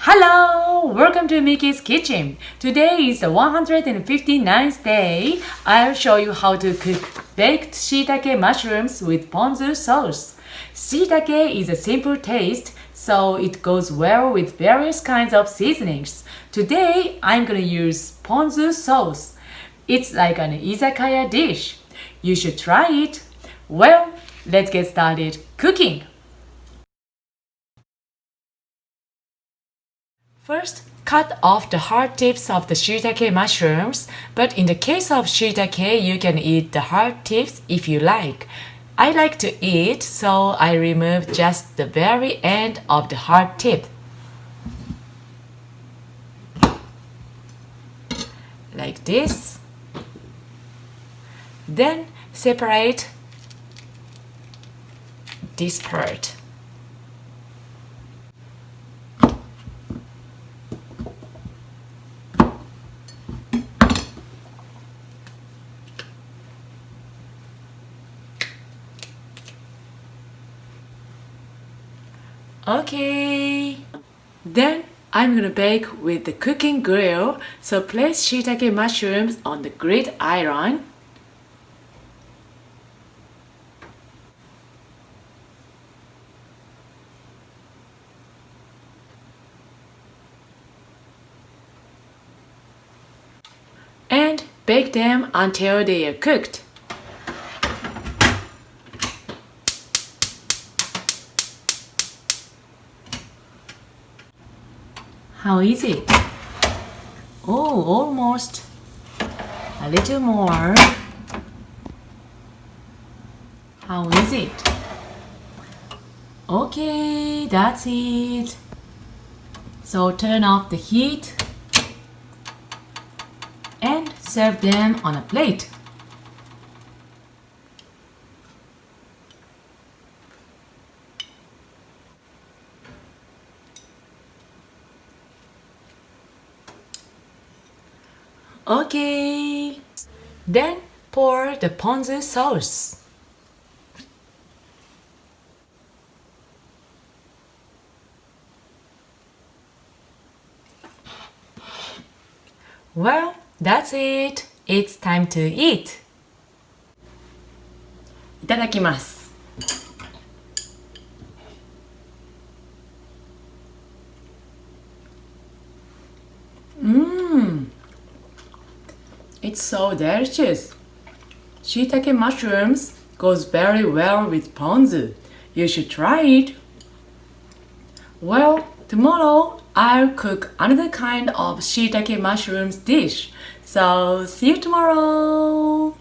Hello! Welcome to Miki's kitchen. Today is the 159th day. I'll show you how to cook baked shiitake mushrooms with ponzu sauce. Shiitake is a simple taste, so it goes well with various kinds of seasonings. Today, I'm gonna use ponzu sauce. It's like an izakaya dish. You should try it. Well, let's get started cooking. First, cut off the hard tips of the shiitake mushrooms, but in the case of shiitake, you can eat the hard tips if you like. I like to eat, so I remove just the very end of the hard tip. Like this. Then separate this part. Okay. Then I'm gonna bake with the cooking grill, so place shiitake mushrooms on the gridiron. And bake them until they are cooked. How is it? Oh, almost. A little more. How is it? Okay, that's it. So turn off the heat and serve them on a plate. Okay. Then pour the ponzu sauce. Well, that's it. It's time to eat. いただきます。It's so delicious. Shiitake mushrooms goes very well with ponzu. You should try it. Well, tomorrow I'll cook another kind of shiitake mushrooms dish. So see you tomorrow.